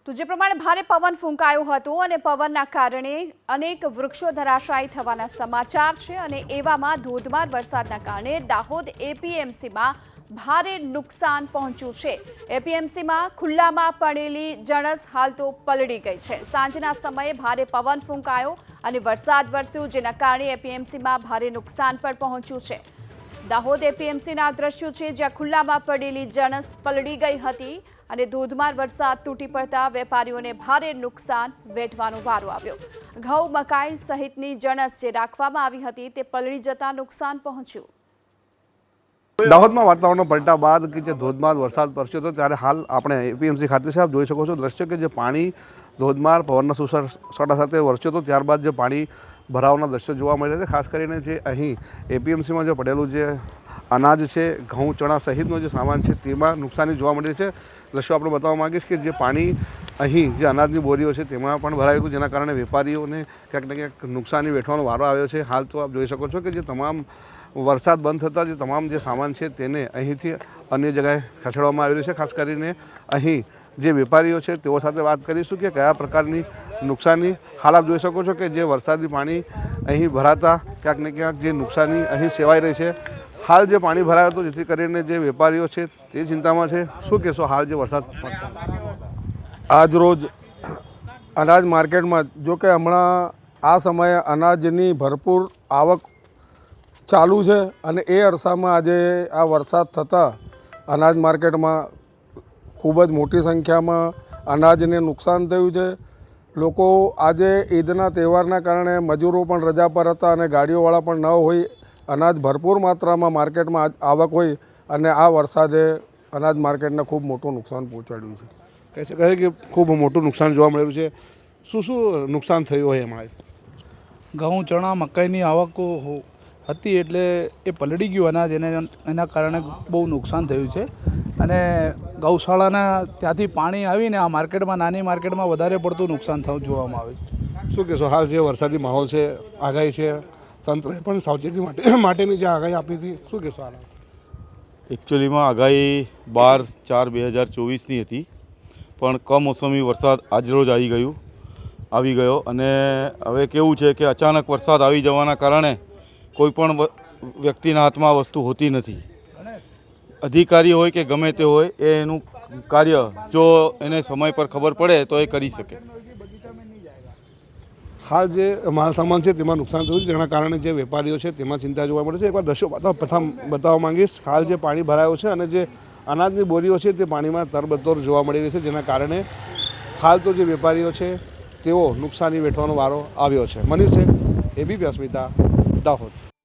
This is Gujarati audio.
તો જે પ્રમાણે ભારે પવન ફૂંકાયો હતો અને પવનના કારણે અનેક વૃક્ષો ધરાશાયી થવાના સમાચાર છે અને એવામાં ધોધમાર વરસાદના કારણે દાહોદ એપીએમસીમાં ભારે નુકસાન પહોંચ્યું છે। એપીએમસીમાં ખુલ્લામાં પડેલી જણસ હાલ તો પલળી ગઈ છે। સાંજના સમયે ભારે પવન ફૂંકાયો અને વરસાદ વરસ્યો, જેના કારણે એપીએમસીમાં ભારે નુકસાન પણ પહોંચ્યું છે। દાહોદ એપીએમસીના દ્રશ્યો છે, જ્યાં ખુલ્લામાં પડેલી જણસ પલળી ગઈ હતી અને ધોધમાર વરસાદ તૂટી પડતા વેપારીઓને ભારે નુકસાન વેઠવાનો વારો આવ્યો। ઘઉં, મકાઈ સહિતની જણસ જે રાખવામાં આવી હતી તે પલળી જતા નુકસાન પહોંચ્યું। દાહોદમાં વાતાવરણનો પલટા બાદ કે જે ધોધમાર વરસાદ વરસ્યો હતો, ત્યારે હાલ આપણે એપીએમસી ખાતે છે, આપ જોઈ શકો છો દ્રશ્ય કે જે પાણી ધોધમાર પવનના સુસરસાટા સાથે વરસ્યો હતો, ત્યારબાદ જે પાણી ભરાવાના દ્રશ્યો જોવા મળે છે। ખાસ કરીને જે અહીં એપીએમસીમાં જે પડેલું જે અનાજ છે, ઘઉં, ચણા સહિતનો જે સામાન છે, તેમાં નુકસાની જોવા મળી છે। દ્રશ્યો આપણે બતાવવા માંગીશ કે જે પાણી અહીં જે અનાજની બોરીઓ છે તેમાં પણ ભરાયું હતું, જેના કારણે વેપારીઓને ક્યાંક ને ક્યાંક નુકસાની વેઠવાનો વારો આવ્યો છે। હાલ તો આપ જોઈ શકો છો કે જે તમામ વરસાદ બંધ થતાં જે તમામ જે સામાન છે તેને અહીંથી અન્ય જગ્યાએ ખસેડવામાં આવી રહ્યું છે। ખાસ કરીને અહીં જે વેપારીઓ છે તેઓ સાથે વાત કરીશું કે કયા પ્રકારની નુકસાની હાલ આપ જોઈ શકો છો કે જે વરસાદી પાણી અહીં ભરાતા ક્યાંક ને ક્યાંક જે નુકસાની અહીં સેવાઈ રહી છે। હાલ જે પાણી ભરાયો હતો, જેથી કરીને જે વેપારીઓ છે તે ચિંતામાં છે। શું કહેશો હાલ જે વરસાદ આજ રોજ અનાજ માર્કેટમાં, જો કે હમણાં આ સમયે અનાજની ભરપૂર આવક ચાલુ છે અને એ અરસામાં આજે આ વરસાદ થતાં અનાજ માર્કેટમાં ખૂબ જ મોટી સંખ્યામાં અનાજને નુકસાન થયું છે। લોકો આજે ઈદના તહેવારના કારણે મજૂરો પણ રજા પર હતા અને ગાડીઓવાળા પણ ન હોય, અનાજ ભરપૂર માત્રામાં માર્કેટમાં આવક હોય અને આ વરસાદે અનાજ માર્કેટને ખૂબ મોટું નુકસાન પહોંચાડ્યું છે। કહી શકાય કે ખૂબ મોટું નુકસાન જોવા મળ્યું છે। શું નુકસાન થયું હોય એમાં? ઘઉં, ચણા, મકાઈની આવક હતી એટલે એ પલળી ગયું અનાજ, એના કારણે બહુ નુકસાન થયું છે। અને ગૌશાળાના ત્યાંથી પાણી આવીને આ માર્કેટમાં, નાની માર્કેટમાં વધારે પડતું નુકસાન જોવામાં આવે છે। શું કહેશો હાલ જે વરસાદી માહોલ છે, આગાહી છે, તંત્રએ પણ સાવચેતી માટેની જે આગાહી આપી હતી, શું કહેશો હાલ? એકચ્યુઅલીમાં આગાહી 12/4/2024ની હતી, પણ કમોસમી વરસાદ આજરોજ આવી ગયો અને હવે કેવું છે કે અચાનક વરસાદ આવી જવાના કારણે કોઈ પણ વ્યક્તિના હાથમાં વસ્તુ હોતી નથી। અધિકારી હોય કે ગમે તે હોય, એનું કાર્ય જો એને સમય પર ખબર પડે તો એ કરી શકે। હાલ જે માલ સામાન છે તેમાં નુકસાન થયું છે, જેના કારણે જે વેપારીઓ છે તેમાં ચિંતા જોવા મળે છે। એકવાર દ્રશ્યો પ્રથમ બતાવવા માંગીશ। હાલ જે પાણી ભરાયો છે અને જે અનાજની બોરીઓ છે તે પાણીમાં તરબતોર જોવા મળી રહી છે, જેના કારણે હાલ તો જે વેપારીઓ છે તેઓ નુકસાની વેઠવાનો વારો આવ્યો છે। મનીષ છે, એબીપી અસ્મિતા, દાહોદ।